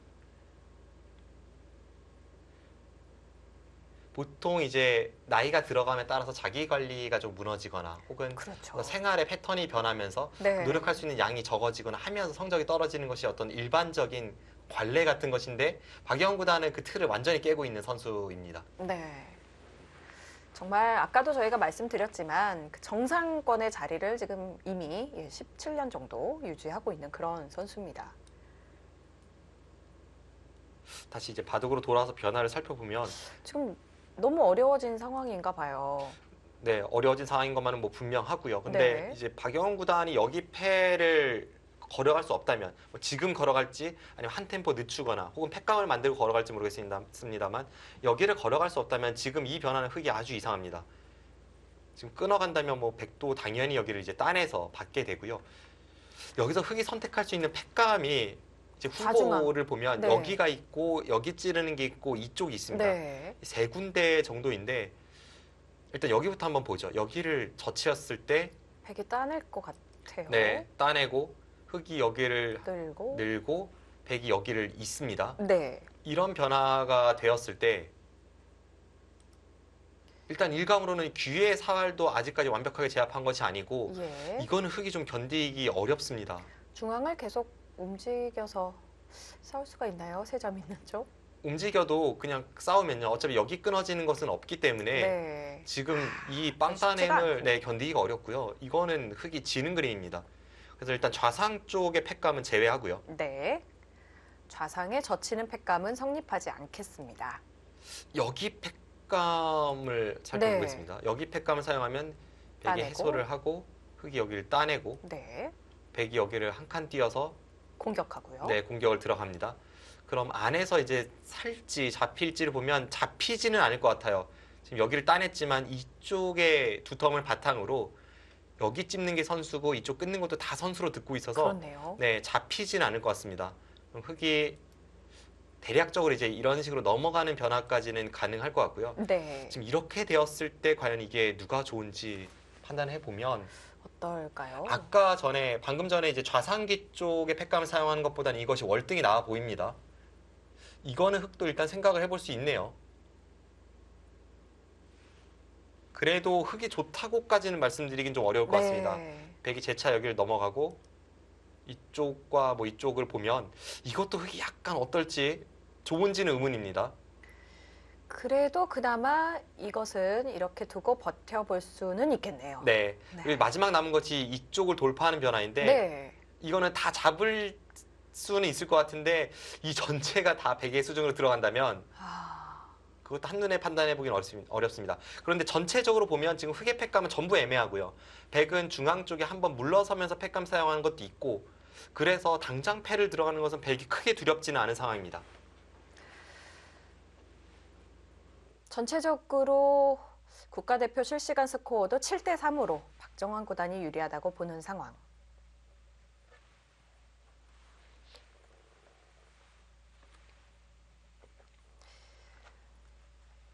보통 이제 나이가 들어감에 따라서 자기 관리가 좀 무너지거나 혹은 그렇죠. 생활의 패턴이 변하면서 네. 노력할 수 있는 양이 적어지거나 하면서 성적이 떨어지는 것이 어떤 일반적인 관례 같은 것인데 박영훈 구단은 그 틀을 완전히 깨고 있는 선수입니다. 네. 정말 아까도 저희가 말씀드렸지만 그 정상권의 자리를 지금 이미 17년 정도 유지하고 있는 그런 선수입니다. 다시 이제 바둑으로 돌아와서 변화를 살펴보면 지금 너무 어려워진 상황인가 봐요. 네, 어려워진 상황인 것만은 뭐 분명하고요. 근데 네. 이제 박영훈 구단이 여기 패를 걸어갈 수 없다면 뭐 지금 걸어갈지 아니면 한 템포 늦추거나 혹은 패감을 만들고 걸어갈지 모르겠습니다만 여기를 걸어갈 수 없다면 지금 이 변화는 흑이 아주 이상합니다. 지금 끊어간다면 뭐 백도 당연히 여기를 이제 따내서 받게 되고요. 여기서 흑이 선택할 수 있는 패감이 이제 좌중앙. 후보를 보면 네. 여기가 있고 여기 찌르는 게 있고 이쪽이 있습니다. 네. 세 군데 정도인데 일단 여기부터 한번 보죠. 여기를 젖히었을 때 백이 따낼 것 같아요. 네, 따내고 흑이 여기를 늘고. 늘고 백이 여기를 잇습니다. 네. 이런 변화가 되었을 때 일단 일감으로는 귀의 사활도 아직까지 완벽하게 제압한 것이 아니고 예. 이거는 흑이 좀 견디기 어렵습니다. 중앙을 계속 움직여서 싸울 수가 있나요? 세 점 있는 쪽? 움직여도 그냥 싸우면요. 어차피 여기 끊어지는 것은 없기 때문에 네. 지금 이 쉽지가 빵따냄을 않죠. 네, 견디기가 어렵고요. 이거는 흑이 지는 그림입니다. 그래서 일단 좌상 쪽의 팩감은 제외하고요. 네. 좌상에 젖히는 팩감은 성립하지 않겠습니다. 여기 팩감을 살펴보겠습니다. 여기 팩감을 사용하면 백이 따내고. 해소를 하고 흑이 여기를 따내고 네. 백이 여기를 한 칸 띄어서 공격하고요. 네, 공격을 들어갑니다. 그럼 안에서 이제 살지 잡힐지를 보면 잡히지는 않을 것 같아요. 지금 여기를 따냈지만 이쪽의 두텀을 바탕으로 여기 찝는 게 선수고 이쪽 끊는 것도 다 선수로 듣고 있어서 그렇네요. 네, 잡히지는 않을 것 같습니다. 그럼 흑이 대략적으로 이제 이런 식으로 넘어가는 변화까지는 가능할 것 같고요. 네. 지금 이렇게 되었을 때 과연 이게 누가 좋은지 판단해 보면 어떨까요? 아까 전에 방금 전에 이제 좌상기 쪽의 팩감을 사용하는 것보다는 이것이 월등히 나아 보입니다. 이거는 흑도 일단 생각을 해볼 수 있네요. 그래도 흑이 좋다고까지는 말씀드리긴 좀 어려울 것 같습니다. 네. 백이 재차 여기를 넘어가고 이쪽과 뭐 이쪽을 보면 이것도 흑이 약간 어떨지 좋은지는 의문입니다. 그래도 그나마 이것은 이렇게 두고 버텨볼 수는 있겠네요. 네. 네. 그리고 마지막 남은 것이 이쪽을 돌파하는 변화인데 네. 이거는 다 잡을 수는 있을 것 같은데 이 전체가 다 백의 수중으로 들어간다면 아, 그것도 한눈에 판단해 보기는 어렵습니다. 그런데 전체적으로 보면 지금 흑의 팩감은 전부 애매하고요. 백은 중앙 쪽에 한번 물러서면서 팩감 사용하는 것도 있고 그래서 당장 패를 들어가는 것은 백이 크게 두렵지는 않은 상황입니다. 전체적으로 국가대표 실시간 스코어도 7대 3으로 박정환 구단이 유리하다고 보는 상황.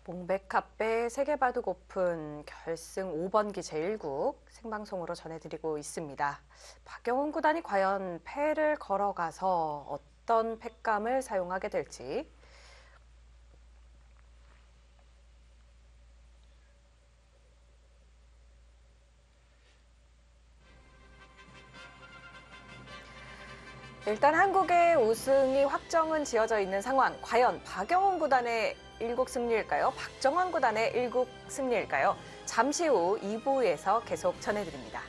몽백카페 세계바둑 오픈 결승 5번기 제1국 생방송으로 전해드리고 있습니다. 박영훈 구단이 과연 패를 걸어가서 어떤 팩감을 사용하게 될지 일단 한국의 우승이 확정은 지어져 있는 상황. 과연 박영훈 구단의 1국 승리일까요? 박정환 구단의 1국 승리일까요? 잠시 후 2부에서 계속 전해드립니다.